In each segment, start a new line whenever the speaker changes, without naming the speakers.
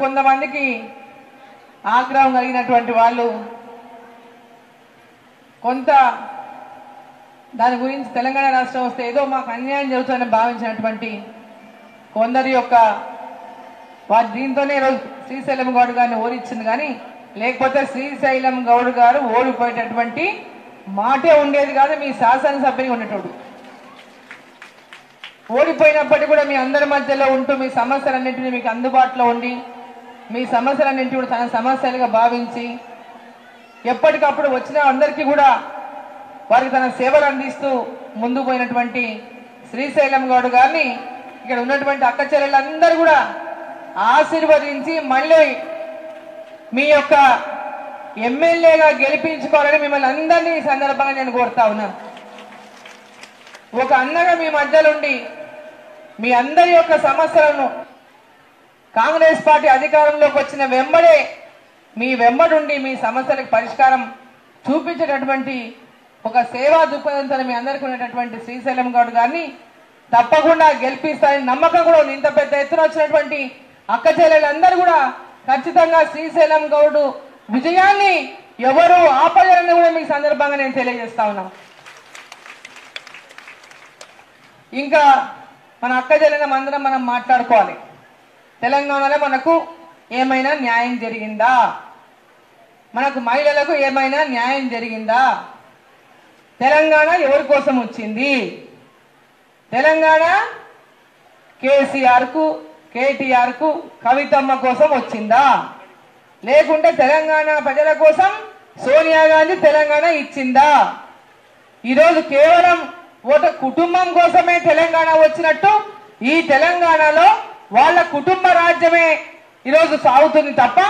కొంతమందికి ఆగ్రహం కలిగినటువంటి వాళ్ళు కొంత దాని గురించి తెలంగాణ రాష్ట్రం వస్తే ఏదో మాకు అన్యాయం జరుగుతుందని భావించినటువంటి కొందరి యొక్క వారి దీంతోనే ఈరోజు శ్రీశైలం గౌడ్ గారిని ఓడించింది. కానీ లేకపోతే శ్రీశైలం గౌడ్ గారు ఓడిపోయేటటువంటి మాటే ఉండేది కాదు. మీ శాసనసభ్యుని ఉండేటోడు ఓడిపోయినప్పటికీ కూడా మీ అందరి మధ్యలో ఉంటూ మీ సమస్యలన్నింటినీ మీకు అందుబాటులో ఉండి మీ సమస్యలన్నింటినీ కూడా తన సమస్యలుగా భావించి ఎప్పటికప్పుడు వచ్చిన అందరికీ కూడా వారికి తన సేవలు అందిస్తూ ముందుకు పోయినటువంటి శ్రీశైలం గౌడ్ గారిని ఇక్కడ ఉన్నటువంటి అక్క చెల్లెళ్ళందరూ కూడా ఆశీర్వదించి మళ్ళీ మీ యొక్క ఎమ్మెల్యేగా గెలిపించుకోవాలని మిమ్మల్ని అందరినీ ఈ సందర్భంగా నేను కోరుతా ఉన్నాను. ఒక అన్నగా మీ మధ్యలో ఉండి మీ అందరి యొక్క సమస్యలను కాంగ్రెస్ పార్టీ అధికారంలోకి వచ్చిన వెంబడే మీ వెంబడుండి మీ సమస్యలకు పరిష్కారం చూపించేటటువంటి ఒక సేవా దృక్పథంతో మీ అందరికీ ఉన్నటువంటి శ్రీశైలం గౌడ్ గారిని తప్పకుండా గెలిపిస్తారని నమ్మకం కూడా ఉంది. ఇంత పెద్ద ఎత్తున వచ్చినటువంటి అక్క చెల్లెలందరూ కూడా ఖచ్చితంగా శ్రీశైలం గౌడ్ విజయాన్ని ఎవరు ఆపలేరని కూడా మీ సందర్భంగా నేను తెలియజేస్తా ఉన్నాను. ఇంకా మన అక్క చెల్లెలం అందరం మనం మాట్లాడుకోవాలి. తెలంగాణలో మనకు ఏమైనా న్యాయం జరిగిందా? మనకు మహిళలకు ఏమైనా న్యాయం జరిగిందా? తెలంగాణ ఎవరి కోసం వచ్చింది? తెలంగాణ కేసీఆర్ కు కేటీఆర్ కు కవితమ్మ కోసం వచ్చిందా? లేకుంటే తెలంగాణ ప్రజల కోసం సోనియా గాంధీ తెలంగాణ ఇచ్చిందా? ఈరోజు కేవలం ఒక కుటుంబం కోసమే తెలంగాణ వచ్చినట్టు ఈ తెలంగాణలో వాళ్ళ కుటుంబ రాజ్యమే ఈరోజు సాగుతుంది తప్ప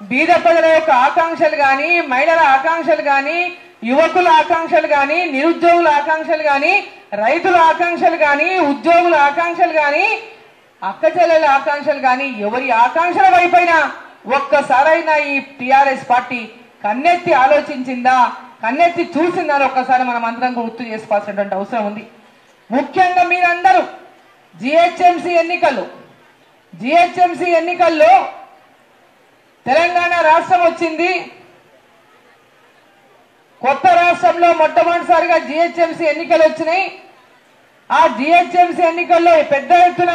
బీద ప్రజల యొక్క ఆకాంక్షలు కానీ మహిళల ఆకాంక్షలు కానీ యువకుల ఆకాంక్షలు కానీ నిరుద్యోగుల ఆకాంక్షలు కానీ రైతుల ఆకాంక్షలు కానీ ఉద్యోగుల ఆకాంక్షలు కానీ అక్క చెల్లెల ఆకాంక్షలు కానీ ఎవరి ఆకాంక్షల వైపైనా ఒక్కసారైనా ఈ టిఆర్ఎస్ పార్టీ కన్నెత్తి ఆలోచించిందా, కన్నెత్తి చూసిందా ఒక్కసారి మనం అందరం గుర్తు చేసుకోవాల్సినటువంటి అవసరం ఉంది. ముఖ్యంగా మీరందరూ జిహెచ్ఎంసీ ఎన్నికల్లో తెలంగాణ రాష్ట్రం వచ్చింది. కొత్త రాష్ట్రంలో మొట్టమొదటిసారిగా జిహెచ్ఎంసీ ఎన్నికలు వచ్చినాయి. ఆ జిహెచ్ఎంసీ ఎన్నికల్లో పెద్ద ఎత్తున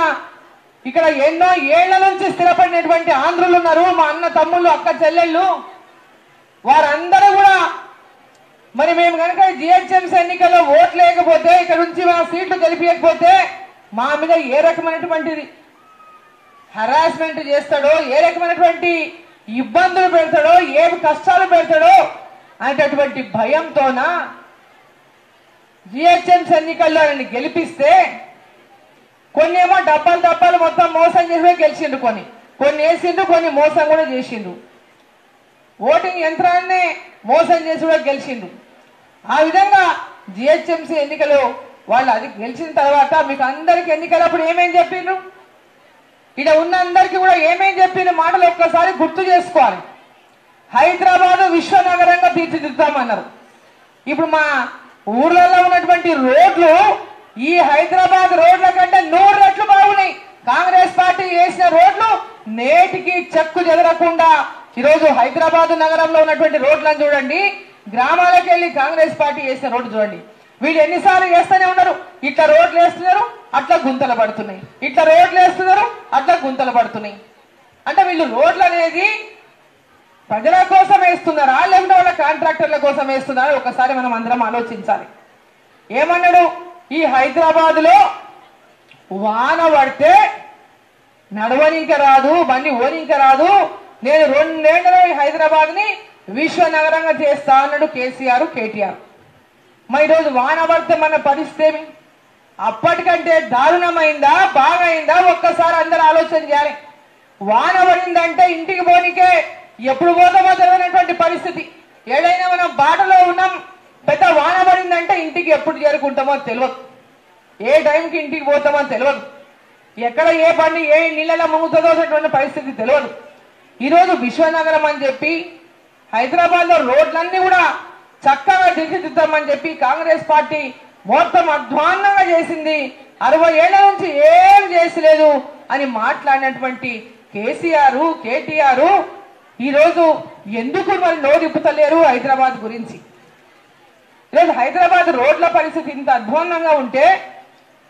ఇక్కడ ఎన్నో ఏళ్ల నుంచి స్థిరపడినటువంటి ఆంధ్రులు ఉన్నారు. మా అన్న తమ్ముళ్ళు అక్క చెల్లెళ్ళు వారందరూ కూడా మరి మేము కనుక జిహెచ్ఎంసీ ఎన్నికల్లో ఓట్లు లేకపోతే ఇక్కడ నుంచి మా సీట్లు గెలిపించకపోతే మా మీద ఏ రకమైనటువంటి హరాస్మెంట్ చేస్తాడో, ఏ రకమైనటువంటి ఇబ్బందులు పెడతాడో, ఏ కష్టాలు పెడతాడో అనేటటువంటి భయంతోన జిహెచ్ఎంసీ ఎన్నికల్లో ఆయన గెలిపిస్తే కొన్ని ఏమో డబ్బాలు మొత్తం మోసం చేసి గెలిచిండు, కొన్ని వేసిండు, కొన్ని మోసం కూడా చేసిండు. ఓటింగ్ యంత్రాన్ని మోసం చేసి కూడా గెలిచిండు. ఆ విధంగా జిహెచ్ఎంసీ ఎన్నికలు వాళ్ళు అది గెలిచిన తర్వాత మీకు అందరికి ఎన్నికలప్పుడు ఏమేం చెప్పిండ్రు, ఇక్కడ ఉన్న అందరికీ కూడా ఏమేం చెప్పిన మాటలు ఒక్కసారి గుర్తు చేసుకోవాలి. హైదరాబాద్ విశ్వనగరంగా తీర్చిదిద్దామన్నారు. ఇప్పుడు మా ఊర్లలో ఉన్నటువంటి రోడ్లు ఈ హైదరాబాద్ రోడ్ల కంటే 100 రెట్లు బాగున్నాయి. కాంగ్రెస్ పార్టీ వేసిన రోడ్లు నేటికి చెక్కు చెదరకుండా ఈరోజు హైదరాబాద్ నగరంలో ఉన్నటువంటి రోడ్లను చూడండి, గ్రామాలకు వెళ్ళి కాంగ్రెస్ పార్టీ వేసిన రోడ్డు చూడండి. వీళ్ళు ఎన్నిసార్లు వేస్తూనే ఉన్నారు. ఇట్లా రోడ్లు వేస్తున్నారు, అట్లా గుంతలు పడుతున్నాయి, ఇట్లా రోడ్లు వేస్తున్నారు, అట్లా గుంతలు పడుతున్నాయి. అంటే వీళ్ళు రోడ్లు అనేది ప్రజల కోసం వేస్తున్నారా లేకుంటే వాళ్ళ కాంట్రాక్టర్ల కోసం వేస్తున్నారా ఒకసారి మనం అందరం ఆలోచించాలి. ఏమన్నాడు, ఈ హైదరాబాద్ లో వాన పడితే నడవనిక రాదు, బండి ఓనిక రాదు, నేను 2 ఏళ్లలో ఈ హైదరాబాద్ ని విశ్వనగరంగా చేస్తా అన్నాడు కేసీఆర్ కేటీఆర్. మరి ఈరోజు వాన పడితే మన పరిస్థితి అప్పటికంటే దారుణమైందా బాగైందా ఒక్కసారి అందరూ ఆలోచన చేయాలి. వాన పడిందంటే ఇంటికి పోనికే ఎప్పుడు పోతామో తెలియనటువంటి పరిస్థితి. ఏదైనా మనం బాటలో ఉన్నాం, పెద్ద వాన పడిందంటే ఇంటికి ఎప్పుడు చేరుకుంటామో తెలియదు, ఏ టైంకి ఇంటికి పోతామో తెలియదు, ఎక్కడ ఏ బండి ఏ నీళ్ళలో మునుగుతుందో అనేటువంటి పరిస్థితి తెలియదు. ఈరోజు విశ్వనగరం అని చెప్పి హైదరాబాద్ లో రోడ్లన్నీ కూడా చక్కగా తీర్చిదిద్దామని చెప్పి కాంగ్రెస్ పార్టీ మొత్తం అధ్వాన్నంగా చేసింది, 60 ఏళ్ల నుంచి ఏం చేసలేదు అని మాట్లాడినటువంటి కేసీఆర్ కేటీఆర్ ఈరోజు ఎందుకు మరి నోరిప్పుతలేరు హైదరాబాద్ గురించి? ఈరోజు హైదరాబాద్ రోడ్ల పరిస్థితి ఇంత అధ్వాన్నంగా ఉంటే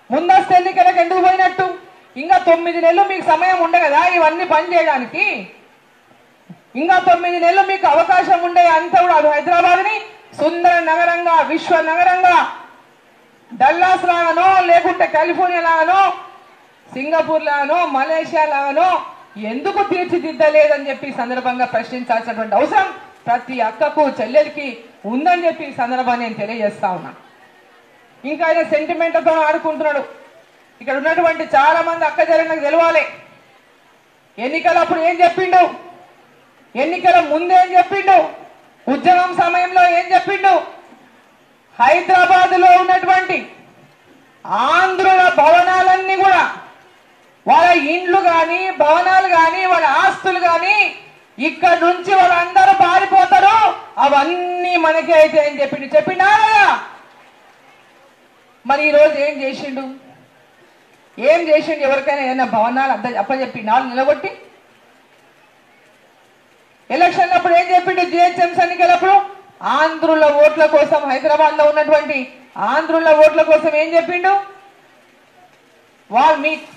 ముందస్తు ఎన్నికలకు ఎందుకు పోయినట్టు? ఇంకా 9 నెలలు మీకు సమయం ఉండే కదా ఇవన్నీ పని చేయడానికి. ఇంకా 9 నెలలు మీకు అవకాశం ఉండే అంతా కూడా హైదరాబాద్ ని సుందర నగరంగా, విశ్వ నగరంగా, డల్లాస్ లాగానో లేకుంటే కాలిఫోర్నియా లాగానో, సింగపూర్ లాగానో, మలేషియా లాగానో ఎందుకు తీర్చిదిద్దలేదని చెప్పి సందర్భంగా ప్రశ్నించాల్సినటువంటి అవసరం ప్రతి అక్కకు చెల్లెలికి ఉందని చెప్పి సందర్భాన్ని నేను తెలియజేస్తా ఉన్నా. ఇంకా ఆయన సెంటిమెంట్తో ఆడుకుంటున్నాడు. ఇక్కడ ఉన్నటువంటి చాలా మంది అక్క చెల్లెలకు తెలవాలి, ఎన్నికలప్పుడు ఏం చెప్పిండు, ఎన్నికల ముందేం చెప్పిండు, ఉద్యమం సమయంలో ఏం చెప్పిండు. హైదరాబాద్ లో ఉన్నటువంటి ఆంధ్రుల భవనాలన్నీ కూడా, వాళ్ళ ఇండ్లు కానీ భవనాలు కానీ వాళ్ళ ఆస్తులు కానీ ఇక్కడ నుంచి వాళ్ళందరూ పారిపోతారు, అవన్నీ మనకే అయితే అని చెప్పిండా కదా. మరి ఈరోజు ఏం చేసిండు? ఏం చేసిండు? ఎవరికైనా ఏదైనా భవనాలు అప్పచెప్పి నాలుగు నిలబొట్టి ఎలక్షన్ అప్పుడు ఏం చెప్పిండు? జిహెచ్ఎంసీ ఎన్నికలప్పుడు ఆంధ్రుల ఓట్ల కోసం, హైదరాబాద్ లో ఉన్నటువంటి ఆంధ్రుల ఓట్ల కోసం ఏం చెప్పిండు?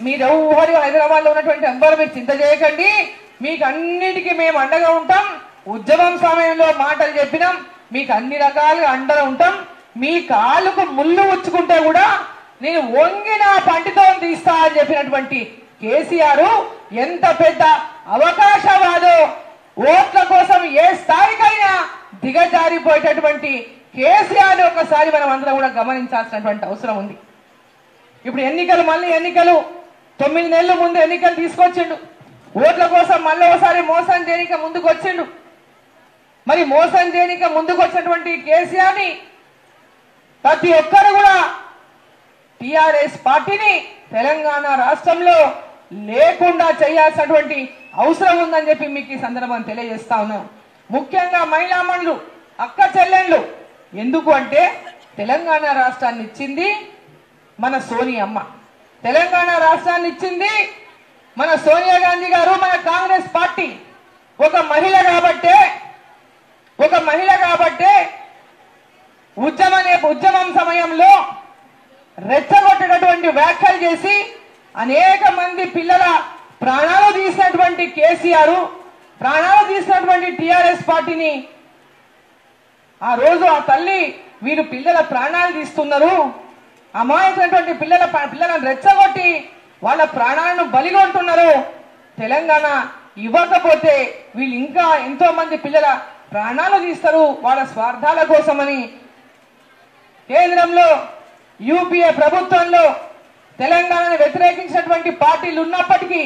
మీరెవ్వరు హైదరాబాద్ లో ఉన్నటువంటి ఎవ్వరు మీరు చింత చేయకండి, మీకు అన్నిటికీ మేము అండగా ఉంటాం, ఉద్యమం సమయంలో మాటలు చెప్పినాం, మీకు అన్ని రకాలుగా అండగా ఉంటాం, మీ కాళ్ళకు ముళ్ళు ఉచ్చుకుంటే కూడా నేను వంగిన పంటితో తీస్తా అని చెప్పినటువంటి కేసీఆర్ ఎంత పెద్ద అవకాశవాదో, ఓట్ల కోసం ఏ స్థాయికైనా దిగజారిపోయేటటువంటి కేసీఆర్ ఒకసారి మనం అందరం కూడా గమనించాల్సినటువంటి అవసరం ఉంది. ఇప్పుడు ఎన్నికలు, మళ్ళీ ఎన్నికలు, 9 నెలల ముందు ఎన్నికలు తీసుకొచ్చిండు, ఓట్ల కోసం మళ్ళీ ఒకసారి మోసం చేయనిక ముందుకు వచ్చిండు. మరి మోసం చేయనిక ముందుకు వచ్చినటువంటి కేసీఆర్ ని ప్రతి ఒక్కరు కూడా టిఆర్ఎస్ పార్టీని తెలంగాణ రాష్ట్రంలో లేకుండా చేయాల్సినటువంటి అవసరం ఉందని చెప్పి మీకు ఈ సందర్భం తెలియజేస్తా ఉన్నాం. ముఖ్యంగా మహిళా మనులు, అక్క చెల్లెళ్ళు. ఎందుకు అంటే తెలంగాణ రాష్ట్రాన్ని ఇచ్చింది మన సోనియమ్మ, తెలంగాణ రాష్ట్రాన్ని ఇచ్చింది మన సోనియా గాంధీ గారు, మన కాంగ్రెస్ పార్టీ. ఒక మహిళ కాబట్టే ఉద్యమం సమయంలో రెచ్చగొట్టేటటువంటి వ్యాఖ్యలు చేసి అనేక మంది పిల్లల ప్రాణాలు తీసినటువంటి కేసీఆర్, ప్రాణాలు తీసినటువంటి టిఆర్ఎస్ పార్టీని ఆ రోజు ఆ తల్లి వీరు పిల్లల ప్రాణాలు తీస్తున్నారు, అమాయకమైనటువంటి పిల్లలను రెచ్చగొట్టి వాళ్ళ ప్రాణాలను బలిగొంటున్నారు, తెలంగాణ ఇవ్వకపోతే వీళ్ళు ఇంకా ఎంతో మంది పిల్లల ప్రాణాలు తీస్తారు వాళ్ళ స్వార్థాల కోసమని కేంద్రంలో యూపీఏ ప్రభుత్వంలో తెలంగాణను వ్యతిరేకించినటువంటి పార్టీలు ఉన్నప్పటికీ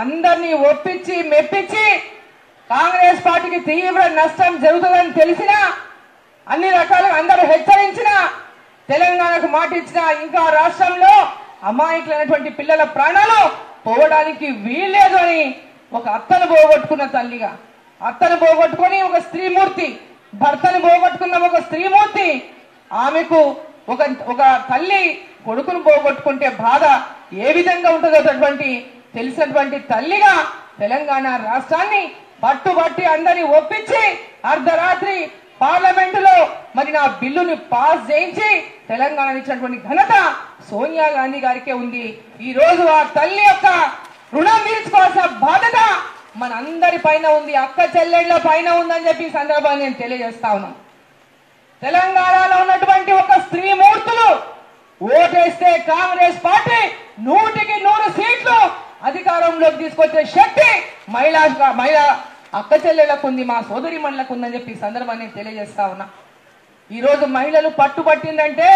అందరినీ ఒప్పించి మెప్పించి కాంగ్రెస్ పార్టీకి తీవ్ర నష్టం జరుగుతుందని తెలిసినా, అన్ని రకాలుగా అందరూ హెచ్చరించినా, తెలంగాణకు మాట ఇచ్చినా ఇంకా రాష్ట్రంలో అమాయకులైనటువంటి పిల్లల ప్రాణాలు పోవడానికి వీల్లేదు అని ఒక అత్తను పోగొట్టుకున్న తల్లిగా, అత్తను పోగొట్టుకుని ఒక స్త్రీమూర్తి, భర్తను పోగొట్టుకున్న ఒక స్త్రీమూర్తి, ఆమెకు ఒక తల్లి కొడుకును పోగొట్టుకుంటే బాధ ఏ విధంగా ఉంటుందో తెలిసినటువంటి తల్లిగా తెలంగాణ రాష్ట్రాన్ని పట్టుబట్టి అందరినీ ఒప్పించి అర్ధరాత్రి పార్లమెంటులో మరి నా బిల్లుని పాస్ చేయించి తెలంగాణ ఇచ్చినటువంటి ఘనత సోనియా గాంధీ గారికే ఉంది. ఈ రోజు ఆ తల్లి యొక్క రుణం తీర్చుకోవాల్సిన బాధ్యత మన అందరి పైన ఉంది, అక్క చెల్లెళ్ల పైన ఉందని చెప్పి ఈ సందర్భాన్ని నేను తెలియజేస్తా ఉన్నాను. తెలంగాణలో ఉన్నటువంటి ఒక స్త్రీ మూర్తులు ఓటేస్తే కాంగ్రెస్ పార్టీ 100కి 100 సీట్లు అధికారంలోకి తీసుకొచ్చే శక్తి మహిళా అక్క చెల్లెళ్లకు ఉంది, మా సోదరి మనులకు ఉందని చెప్పి ఈ సందర్భాన్ని తెలియజేస్తా ఉన్నా. ఈరోజు మహిళలు పట్టుబట్టిందంటే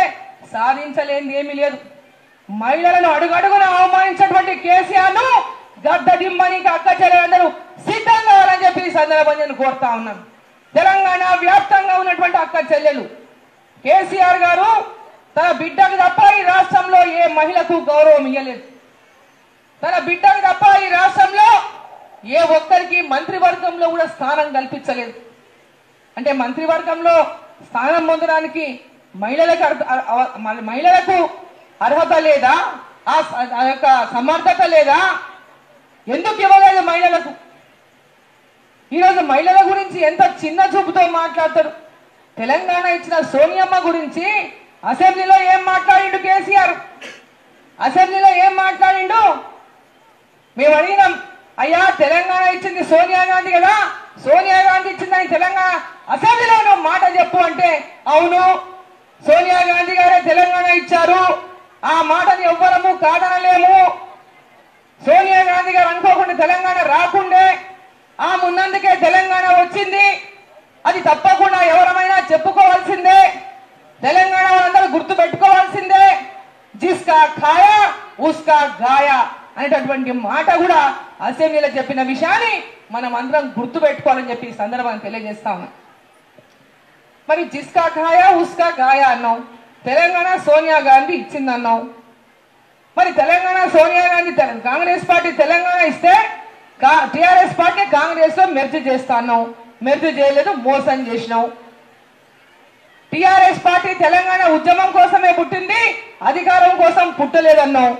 సాధించలేనిది ఏమీ లేదు. మహిళలను అడుగడుగున అవమానించినటువంటి కేసీఆర్ ను గద్ద దిమ్మనికి అక్క చెల్లెలందరూ సిద్ధంగా కావాలని చెప్పి ఈ సందర్భాన్ని నేను కోరుతా ఉన్నాను. తెలంగాణ వ్యాప్తంగా ఉన్నటువంటి అక్క చెల్లెలు, కేసీఆర్ గారు తన బిడ్డకు తప్ప ఈ రాష్ట్రంలో ఏ మహిళకు గౌరవం ఇవ్వలేదు. తన బిడ్డకు తప్ప ఈ రాష్ట్రంలో ఏ ఒక్కరికి మంత్రివర్గంలో కూడా స్థానం కల్పించలేదు. అంటే మంత్రివర్గంలో స్థానం పొందడానికి మహిళలకు అర్హత లేదా? ఆ యొక్క సమర్థత లేదా? ఎందుకు ఇవ్వలేదు మహిళలకు? ఈరోజు మహిళల గురించి ఎంత చిన్న చూపుతో మాట్లాడతారు. తెలంగాణ ఇచ్చిన సోనియమ్మ గురించి అసెంబ్లీలో ఏం మాట్లాడిండు కేసీఆర్? అసెంబ్లీలో ఏం మాట్లాడిండు? మేము అడిగినాం, అయ్యా తెలంగాణ ఇచ్చింది సోనియా గాంధీ కదా, సోనియా గాంధీ ఇచ్చిందని తెలంగాణ అసెంబ్లీలో నువ్వు మాట చెప్పు అంటే, అవును సోనియా గాంధీ గారే తెలంగాణ ఇచ్చారు, ఆ మాటని ఎవ్వరము కాదనలేము, సోనియా గాంధీ గారు అనుకోకుండా తెలంగాణ రాకుండే ఆ మున్నందుకే తెలంగాణ వచ్చింది, అది తప్పకుండా ఎవరమైనా చెప్పుకోవాల్సిందే, తెలంగాణ వాళ్ళందరూ గుర్తు పెట్టుకోవాల్సిందే, జిస్కా ఖాయా ఉస్కా గాయా అనేటటువంటి మాట కూడా అసెంబ్లీలో చెప్పిన విషయాన్ని మనం అందరం గుర్తు పెట్టుకోవాలని చెప్పి ఈ సందర్భాన్ని తెలియజేస్తా ఉన్నాం. మరి జిస్కా ఖాయా ఉస్కా గాయా అన్నావు, తెలంగాణ సోనియా గాంధీ ఇచ్చిందన్నావు. మరి తెలంగాణ సోనియా గాంధీ కాంగ్రెస్ పార్టీ తెలంగాణ ఇస్తే టిఆర్ఎస్ పార్టీ కాంగ్రెస్ లో మెర్జ్ చేస్తా అన్నావు, మెర్జ్ చేయలేదు, మోసం చేసినావు. టిఆర్ఎస్ పార్టీ తెలంగాణ ఉద్యమం కోసమే పుట్టింది, అధికారం కోసం పుట్టలేదన్నావు.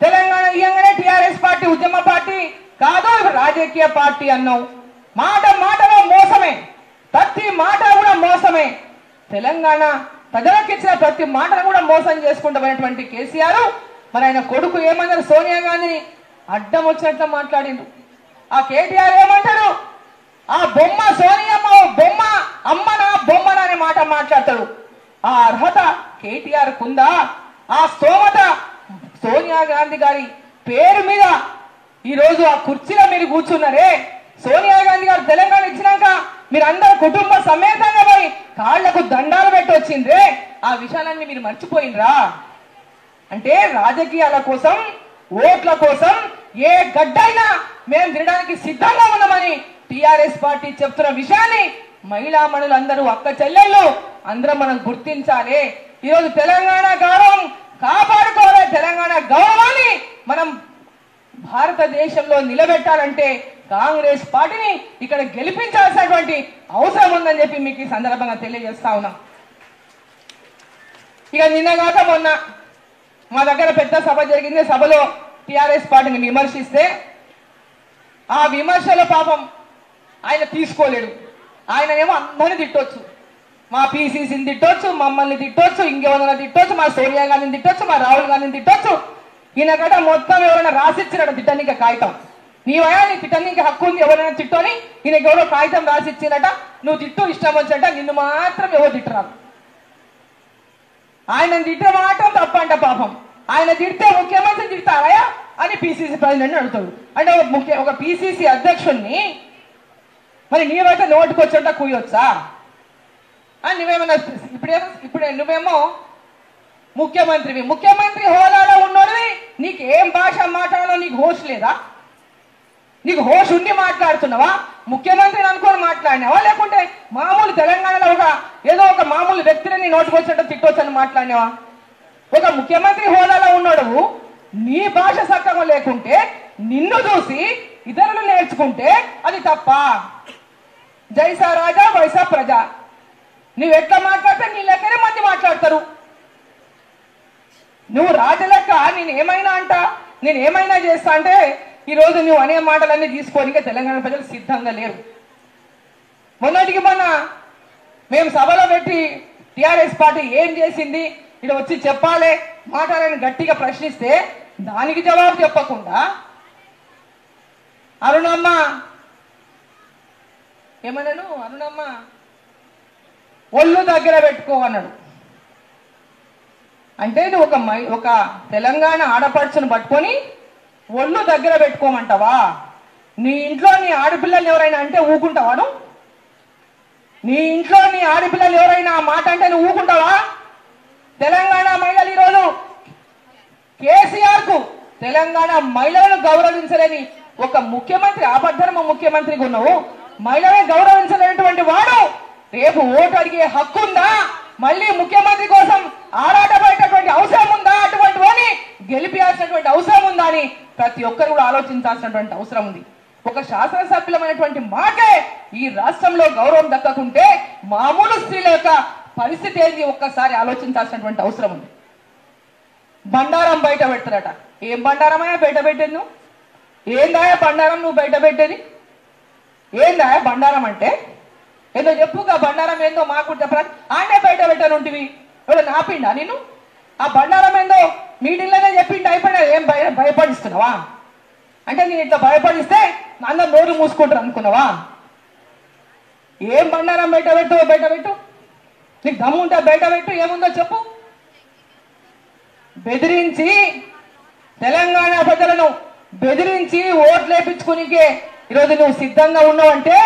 తెలంగాణ ఇయ్యంగానే టిఆర్ఎస్ పార్టీ ఉద్యమ పార్టీ కాదు, రాజకీయ పార్టీ అన్నావు. మాట మాటలో మోసమే, ప్రతి మాట కూడా మోసమే. తెలంగాణ ప్రజలకు ఇచ్చిన ప్రతి మాటను కూడా మోసం చేసుకుంటామనేటువంటి కేసీఆర్ మరి ఆయన కొడుకు ఏమన్నారు? సోనియా గాంధీని అడ్డం వచ్చినట్లు మాట్లాడిండు. ఆ కేటీఆర్ ఏమంటాడు? ఆ బొమ్మ సోనియమ్మ బొమ్మ అమ్మనా బొమ్మనా అనే మాట మాట్లాడతాడు. ఆ అర్హత కేటీఆర్ కుందా? ఆ స్తోమత సోనియా గాంధీ గారి పేరు మీద ఈరోజు ఆ కుర్చీలో మీరు కూర్చున్నారే, సోనియా గాంధీ గారు తెలంగాణ ఇచ్చినాక మీరందరూ కుటుంబ సమేతంగా పోయి కాళ్లకు దండాలు పెట్టి వచ్చిండ్రే, ఆ విషయాలన్నీ మీరు మర్చిపోయినరా? అంటే రాజకీయాల కోసం, ఓట్ల కోసం ఏ గడ్డైనా మేము తినడానికి సిద్ధంగా ఉన్నామని టిఆర్ఎస్ పార్టీ చెప్తున్న విషయాన్ని మహిళా మనులందరూ, అక్క చెల్లెళ్ళు అందరం మనం గుర్తించాలి. ఈరోజు తెలంగాణ గౌరవం కాపాడుకోవాలి, తెలంగాణ గౌరవాన్ని మనం భారతదేశంలో నిలబెట్టాలంటే కాంగ్రెస్ పార్టీని ఇక్కడ గెలిపించాల్సినటువంటి అవసరం ఉందని చెప్పి మీకు ఈ సందర్భంగా తెలియజేస్తా ఉన్నాం. ఇక నిన్నగాక మొన్న మా దగ్గర పెద్ద సభ జరిగింది. సభలో టిఆర్ఎస్ పార్టీని విమర్శిస్తే ఆ విమర్శలో పాపం ఆయన తీసుకోలేడు. ఆయన ఏమో అందరిని తిట్టొచ్చు, మా పిసిసిని తిట్టొచ్చు, మమ్మల్ని తిట్టొచ్చు, ఇంకెవరైనా తిట్టొచ్చు, మా సోనియా గాంధీని తిట్టొచ్చు, మా రాహుల్ గాంధీని తిట్టొచ్చు. ఈయనకట మొత్తం ఎవరైనా రాసిచ్చినట తిట్టనీక కాగితం, నీ వయాన్ని తిట్టనీకి హక్కు ఉంది, ఎవరైనా తిట్టని ఈయనకి ఎవరో కాగితం రాసిచ్చినట, నువ్వు తిట్టు ఇష్టం వచ్చట, నిన్ను మాత్రం ఎవరు తిట్టరాదు. ఆయన తిట్టే మాత్రం తప్పంట. పాపం ఆయన తిడితే ముఖ్యమంత్రి తిడతారా అని పిసిసి ప్రెసిడెంట్ అడుగుతాడు. అంటే ఒక పిసిసి అధ్యక్షుడిని మరి నీవైతే నోటికి వచ్చేట కూయొచ్చా? నువ్వేమన్నా ఇప్పుడే నువ్వేమో ముఖ్యమంత్రివి, ముఖ్యమంత్రి హోదాలో ఉన్నోడివి, నీకు ఏం భాష మాట్లాడాలో నీకు హోష్ లేదా? నీకు హోష్ ఉండి మాట్లాడుతున్నావా? ముఖ్యమంత్రిని అనుకొని మాట్లాడినావా, లేకుంటే మామూలు తెలంగాణలో ఏదో ఒక మామూలు వ్యక్తిని నోటికి వచ్చేట తిట్టొచ్చని మాట్లాడినావా? ఒక ముఖ్యమంత్రి హోదాలో ఉన్నాడు, నీ భాష సక్రమం లేకుంటే నిన్ను చూసి ఇతరులు నేర్చుకుంటే అది తప్ప? జైసా రాజా వైసా ప్రజా, నువ్వు ఎట్లా మాట్లాడితే నీ లెక్కనే మంది మాట్లాడతారు. నువ్వు రాజలెక్క నేనేమైనా అంటా, నేనేమైనా చేస్తా అంటే ఈరోజు నువ్వు అనే మాటలన్నీ తీసుకోనికే తెలంగాణ ప్రజలు సిద్ధంగా లేరు. మొన్నటికి మొన్న మేము సభలో పెట్టి టిఆర్ఎస్ పార్టీ ఏం చేసింది ఇక్కడ వచ్చి చెప్పాలి మాట్లాడాలని గట్టిగా ప్రశ్నిస్తే దానికి జవాబు చెప్పకుండా అరుణమ్మ ఏమన్నాడు? అరుణమ్మ ఒళ్ళు దగ్గర పెట్టుకో అన్నాడు. అంటే నువ్వు ఒక తెలంగాణ ఆడపడుచును పట్టుకొని ఒళ్ళు దగ్గర పెట్టుకోమంటావా? నీ ఇంట్లో నీ ఆడపిల్లలు ఎవరైనా అంటే ఊకుంటావాను? నీ ఇంట్లో నీ ఆడపిల్లలు ఎవరైనా ఆ మాట అంటే నువ్వు ఊకుంటావా? తెలంగాణ మహిళలు ఈరోజు కేసీఆర్ కు తెలంగాణ మహిళలను గౌరవించలేని ఒక ముఖ్యమంత్రి, ఆపద్ధర్మ ముఖ్యమంత్రిగా ఉన్నావు, మహిళలను గౌరవించలేనటువంటి వాడు రేపు ఓటు అడిగే హక్కు ఉందా? మళ్ళీ ముఖ్యమంత్రి కోసం ఆరాటపడేటటువంటి అవసరం ఉందా? అటువంటి వాడిని గెలిపించాల్సినటువంటి అవసరం ఉందా అని ప్రతి ఒక్కరు కూడా ఆలోచించాల్సినటువంటి అవసరం ఉంది. ఒక శాసనసభ్యులమైనటువంటి మాటే ఈ రాష్ట్రంలో గౌరవం దక్కకుంటే మామూలు స్త్రీల యొక్క పరిస్థితి ఏంది ఒక్కసారి ఆలోచించాల్సినటువంటి అవసరం ఉంది. బండారం బయట పెడతారట. ఏం బండారమైనా బయట పెట్టేది నువ్వు? ఏందాయా బండారం నువ్వు బయట పెట్టేది? ఏందాయా బండారం అంటే ఏదో చెప్పుగా బండారం ఏందో మాకు చెప్పరా? ఆడే బయట పెట్టాను ఉంటివి ఎవడో నాపిండా నేను? ఆ బండారం ఏందో మీటింగ్లోనే చెప్పిండి అయిపోయినా ఏం భయపడిస్తున్నావా? అంటే నేను ఇట్లా భయపడిస్తే అందరు నోరు మూసుకుంటారు అనుకున్నావా? ఏం బండారం బయట పెట్టు. నీకు దమ్ము ఉంటే బయట పెట్టు, ఏముందో చెప్పు. బెదిరించి తెలంగాణ ప్రజలను బెదిరించి ఓట్లు వేయించుకునికే ఈరోజు నువ్వు సిద్ధంగా ఉన్నావంటే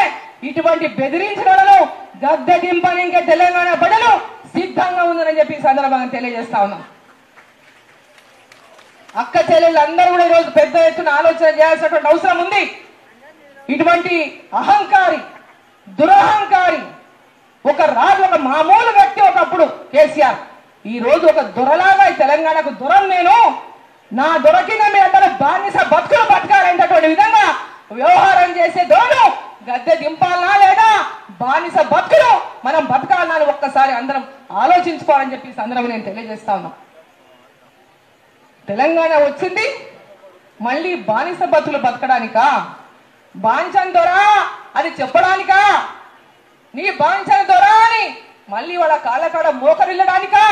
ఇటువంటి బెదిరించడాలను గద్దె దింపనికే తెలంగాణ ప్రజలు సిద్ధంగా ఉందని చెప్పి సందర్భంగా తెలియజేస్తా ఉన్నాం. అక్క చెల్లెళ్ళు అందరూ కూడా ఈరోజు పెద్ద ఎత్తున ఆలోచన చేయాల్సినటువంటి అవసరం ఉంది. ఇటువంటి అహంకారి, దురహంకారి ఒక రాజు, ఒక మామూలు వ్యక్తి ఒకప్పుడు కేసీఆర్, ఈ రోజు ఒక దొరలాగా ఈ తెలంగాణకు దొరం నేను, నా దొరకిన మీ అందరూ బానిస బతుకులు బతకాలనేటటువంటి విధంగా వ్యవహారం చేసే దోడు గద్దె దింపాలనా లేదా బానిస బతుకులు మనం బతకాలనా అని ఒక్కసారి అందరం ఆలోచించుకోవాలని చెప్పి సందర్భంగా నేను తెలియజేస్తా ఉన్నా. తెలంగాణ వచ్చింది మళ్ళీ బానిస బతుకులు బతకడానికా? బాంచన్ దొరా అది చెప్పడానికా? నీ బాంచన్ దొరా అని మళ్ళీ వాళ్ళ కాళ్ళకాడ మోకరిల్లడానికా?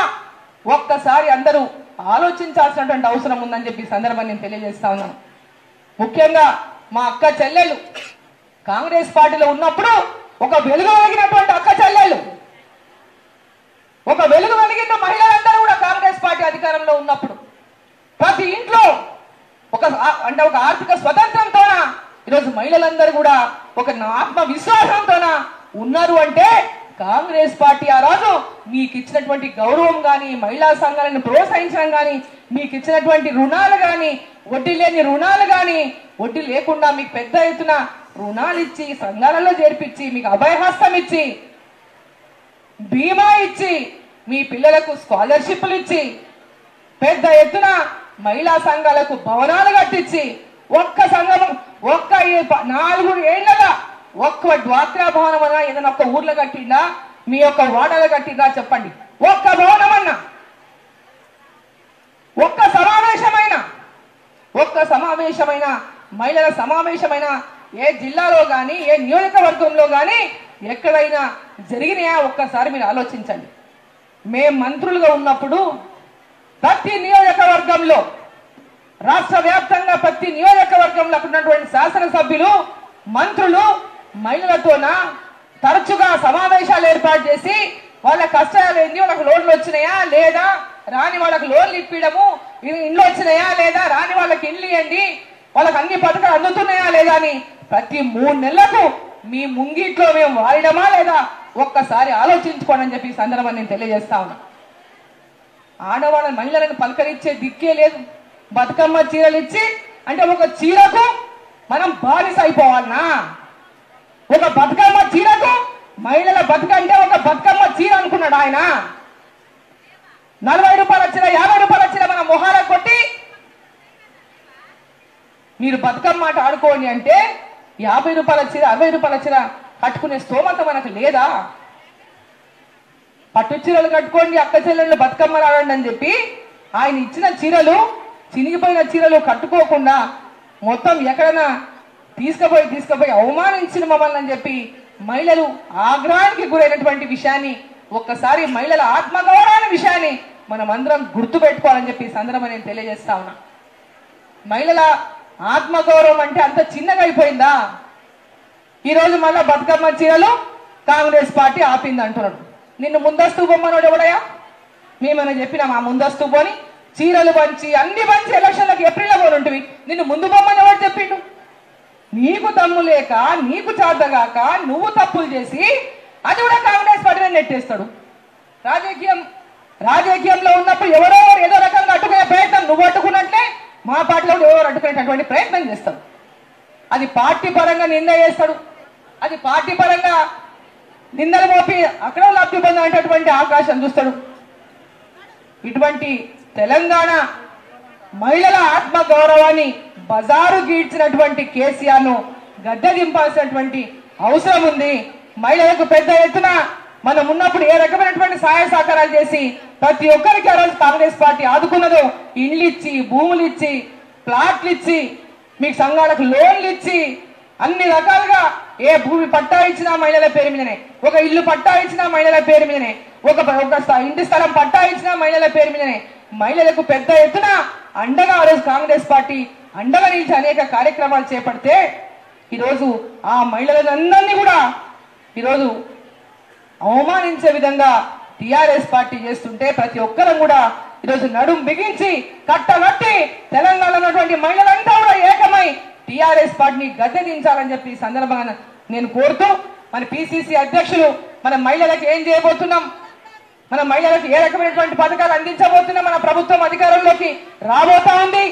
ఒక్కసారి అందరూ ఆలోచించాల్సినటువంటి అవసరం ఉందని చెప్పి సందర్భాన్ని నేను తెలియజేస్తా ఉన్నాను. ముఖ్యంగా మా అక్క చెల్లెళ్ళు కాంగ్రెస్ పార్టీలో ఉన్నప్పుడు ఒక వెలుగు వెలిగినటువంటి అక్క చెల్లెళ్ళు, ఒక వెలుగు వెలిగిన మహిళలందరూ కూడా కాంగ్రెస్ పార్టీ అధికారంలో ఉన్నప్పుడు ప్రతి ఇంట్లో ఒక ఆర్థిక స్వతంత్రంతోన ఈరోజు మహిళలందరూ కూడా ఒక ఆత్మవిశ్వాసంతోన ఉన్నారు అంటే కాంగ్రెస్ పార్టీ ఆ రోజు మీకు ఇచ్చినటువంటి గౌరవం కానీ, మహిళా సంఘాలను ప్రోత్సహించడం కానీ, మీకు ఇచ్చినటువంటి రుణాలు కానీ, వడ్డీ లేని రుణాలు కానీ, వడ్డీ లేకుండా మీకు పెద్ద ఎత్తున రుణాలు ఇచ్చి సంఘాలలో చేర్పించి మీకు అభయహస్తం ఇచ్చి బీమా ఇచ్చి మీ పిల్లలకు స్కాలర్షిప్లు ఇచ్చి పెద్ద ఎత్తున మహిళా సంఘాలకు భవనాలు కట్టించి ఒక్క సంఘం 4 ఏళ్లగా ఒక్క డ్వాక్రా భవనం అన్నా ఏదైనా ఒక్క ఊర్లో కట్టిందా, మీ యొక్క వాడలో కట్టిందా చెప్పండి? ఒక్క భవనం అన్నా, ఒక్క సమావేశమైన మహిళల సమావేశమైన ఏ జిల్లాలో కానీ ఏ నియోజకవర్గంలో కానీ ఎక్కడైనా జరిగినాయా ఒక్కసారి మీరు ఆలోచించండి. మేము మంత్రులుగా ఉన్నప్పుడు ప్రతి నియోజకవర్గంలో, రాష్ట్ర వ్యాప్తంగా ప్రతి నియోజకవర్గంలో ఉన్నటువంటి శాసనసభ్యులు, మంత్రులు మహిళలతోన తరచుగా సమావేశాలు ఏర్పాటు చేసి వాళ్ళ కష్టాలు ఏంది, వాళ్ళకి లోన్లు వచ్చినాయా లేదా, రాని వాళ్ళకి లోన్లు ఇప్పించడము, ఇండ్లు వచ్చినాయా లేదా, రాని వాళ్ళకి ఇండ్లు ఇవ్వండి, వాళ్ళకి అన్ని పథకాలు అందుతున్నాయా లేదా అని ప్రతి 3 నెలలకు మీ ముంగిట్లో మేము వాడడమా లేదా ఒక్కసారి ఆలోచించుకోండి అని చెప్పి ఈ సందర్భాన్ని నేను తెలియజేస్తా ఉన్నా. ఆడవాళ్ళ మహిళలను పలకరించే దిక్కే లేదు. బతుకమ్మ చీరలు ఇచ్చి అంటే ఒక చీరకు మనం బానిస అయిపోవాలనా? ఒక బతుకమ్మ చీరకు మహిళల బతుకంటే ఒక బతుకమ్మ చీర అనుకున్నాడు ఆయన. 40 రూపాయలు వచ్చినా 50 రూపాయలు వచ్చినా మన మొహాలకు కొట్టి మీరు బతుకమ్మ ఆట ఆడుకోండి అంటే 50 రూపాయల చీర 60 రూపాయల చీర కట్టుకునే స్తోమత మనకు లేదా? పట్టు చీరలు కట్టుకోండి, అక్క చెల్లెళ్ళు బతుకమ్మలు ఆడండి అని చెప్పి ఆయన ఇచ్చిన చీరలు, చినిగిపోయిన చీరలు కట్టుకోకుండా మొత్తం ఎక్కడైనా తీసుకుపోయి అవమానించిన మమ్మల్ని అని చెప్పి మహిళలు ఆగ్రహానికి గురైనటువంటి విషయాన్ని, ఒక్కసారి మహిళల ఆత్మగౌరవాన్ని విషయాన్ని మనం అందరం గుర్తు పెట్టుకోవాలని చెప్పి సందర్భం నేను తెలియజేస్తా ఉన్నా. మహిళల ఆత్మగౌరవం అంటే అంత చిన్నగా అయిపోయిందా? ఈరోజు మళ్ళా బతుకమ్మ చీరలు కాంగ్రెస్ పార్టీ ఆపింది అంటున్నాడు. నిన్ను ముందస్తు బొమ్మనోడు ఎవడయా? మేమన్నా చెప్పినా మా ముందస్తు పోని చీరలు పంచి అన్ని పంచి ఎలక్షన్లకు ఏప్రిల్లో పోని ఉంటివి, నిన్ను ముందు బొమ్మని ఎవరు చెప్పిండు? నీకు దమ్ము లేక, నీకు చేతగాక నువ్వు తప్పులు చేసి అది కూడా కాంగ్రెస్ పార్టీని నెట్టేస్తాడు. రాజకీయంలో ఉన్నప్పుడు ఎవరో ఏదో రకంగా అడ్డుకునే ప్రయత్నం, నువ్వు అడ్డుకున్నట్లే మా పార్టీలో ఎవరు అడ్డుకునేటటువంటి ప్రయత్నం చేస్తాడు. అది పార్టీ పరంగా నింద చేస్తాడు, అది పార్టీ పరంగా నిందలు మోపి అక్కడ లబ్ధి పొందేటటువంటి అవకాశం చూస్తాడు. ఇటువంటి తెలంగాణ మహిళల ఆత్మ గౌరవాన్ని బజారు గీడ్చినటువంటి కేసీఆర్ ను గద్దె దింపాల్సినటువంటి అవసరం ఉంది. మహిళలకు పెద్ద ఎత్తున మనం ఉన్నప్పుడు ఏ రకమైనటువంటి సహాయ సహకారాలు చేసి ప్రతి ఒక్కరికి ఆ రోజు కాంగ్రెస్ పార్టీ ఆదుకున్నదో, ఇండ్లు ఇచ్చి, భూములు ఇచ్చి, ప్లాట్లు ఇచ్చి, మీకు సంఘాలకు లోన్లు ఇచ్చి, అన్ని రకాలుగా ఏ భూమి పట్టా ఇచ్చినా మహిళల పేరు మీదనే, ఒక ఇల్లు పట్టా ఇచ్చినా మహిళల పేరు మీదనే, ఒక ఇంటి స్థలం పట్టా ఇచ్చినా మహిళల పేరు మీదనే, మహిళలకు పెద్ద ఎత్తున అండగా ఆ రోజు కాంగ్రెస్ పార్టీ అండగా నిలిచి అనేక కార్యక్రమాలు చేపడితే ఈరోజు ఆ మహిళలందరినీ కూడా ఈరోజు అవమానించే విధంగా టిఆర్ఎస్ పార్టీ చేస్తుంటే ప్రతి ఒక్కరం కూడా ఈరోజు నడుం బిగించి కట్టగట్టి తెలంగాణలో ఉన్నటువంటి మహిళలంతా కూడా ఏకమై టిఆర్ఎస్ పార్టీని గద్దె దించాలని చెప్పి ఈ సందర్భంగా నేను కోరుతూ, మన పిసిసి అధ్యక్షులు మన మహిళలకు ఏం చేయబోతున్నాం, మన మహిళలకు ఏ రకమైనటువంటి పథకాలు అందించబోతున్నాం, మన ప్రభుత్వం అధికారంలోకి రాబోతా ఉంది.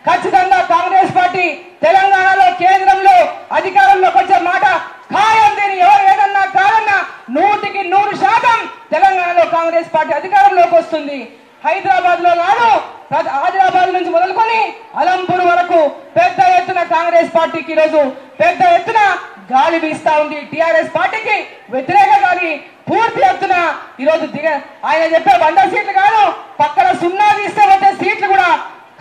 ఖచ్చితంగా కాంగ్రెస్ పార్టీ తెలంగాణలో కేంద్రంలో అధికారంలోకి వచ్చే మాట ఖాయం. దీని ఎవరు ఏదన్నా కాదన్నా 100% తెలంగాణలో కాంగ్రెస్ పార్టీ అధికారంలోకి వస్తుంది. హైదరాబాద్ లో కాదు, ఆదిలాబాద్ నుంచి మొదలుకొని అలంపూర్ వరకు పెద్ద ఎత్తున కాంగ్రెస్ పార్టీకి ఈరోజు పెద్ద ఎత్తున గాలి వీస్తా ఉంది. టిఆర్ఎస్ పార్టీకి వ్యతిరేక గాలి పూర్తి ఎత్తున ఈరోజు ఆయన చెప్పే 100 సీట్లు కాదు, పక్కన 0 తీస్తే వచ్చే సీట్లు కూడా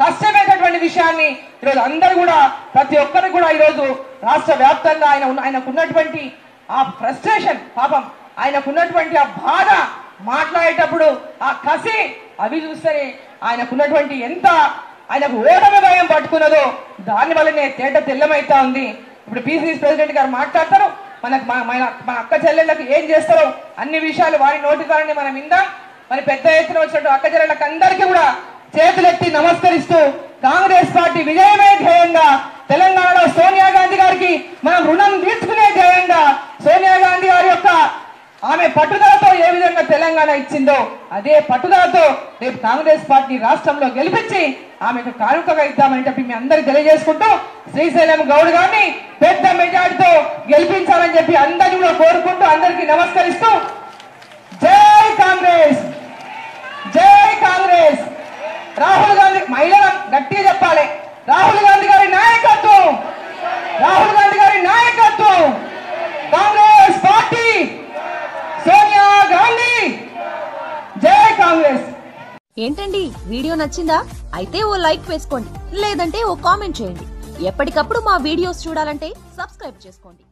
కష్టమైనటువంటి విషయాన్ని ఈరోజు అందరూ కూడా ప్రతి ఒక్కరు కూడా ఈరోజు రాష్ట్ర వ్యాప్తంగా ఆయనకున్నటువంటి ఆ ఫ్రస్ట్రేషన్, పాపం ఆయనకున్నటువంటి ఆ బాధ, మాట్లాడేటప్పుడు ఆ కసి, అవి చూస్తేనే ఆయనకున్నటువంటి ఎంత ఆయనకు ఓటమి భయం పట్టుకున్నదో దాని వల్లనే తేట తెల్లమైతా ఉంది. ఇప్పుడు పిసిసి ప్రెసిడెంట్ గారు మాట్లాడతారు, మన అక్క చెల్లెళ్ళకి ఏం చేస్తారో అన్ని విషయాలు వారి నోటి ద్వారానే మనం విందాం. మరి పెద్ద ఎత్తున వచ్చినట్టు అక్క చెల్లెళ్ళకి అందరికీ కూడా చేతులెత్తి నమస్కరిస్తూ కాంగ్రెస్ పార్టీ విజయమే ధ్యేయంగా, తెలంగాణలో సోనియా గాంధీ గారికి మనం రుణం తీర్చుకునే ధ్యేయంగా, సోనియా గాంధీ గారి యొక్క ఆమె పట్టుదలతో ఏ విధంగా తెలంగాణ ఇచ్చిందో అదే పట్టుదలతో రేపు కాంగ్రెస్ పార్టీ రాష్ట్రంలో గెలిపించి ఆమెకు కానుకగా ఇద్దామని చెప్పి మీ అందరికి తెలియజేసుకుంటూ శ్రీశైలం గౌడ్ గారిని పెద్ద మెజార్టీతో గెలిపించాలని చెప్పి అందరినీ కూడా కోరుకుంటూ అందరికీ నమస్కరిస్తూ జై కాంగ్రెస్, జై కాంగ్రెస్. రాహుల్ గాంధీ, మహిళలు గట్టిగా చెప్పాలి, రాహుల్ గాంధీ గారి నాయకత్వం, రాహుల్ గాంధీ గారి నాయకత్వం, కాంగ్రెస్ పార్టీ, సోనియా గాంధీ, జై కాంగ్రెస్.
ఏంటండి వీడియో నచ్చిందా? అయితే ఓ లైక్ వేసుకోండి, లేదంటే ఓ కామెంట్ చేయండి. ఎప్పటికప్పుడు మా వీడియోస్ చూడాలంటే సబ్స్క్రైబ్ చేసుకోండి.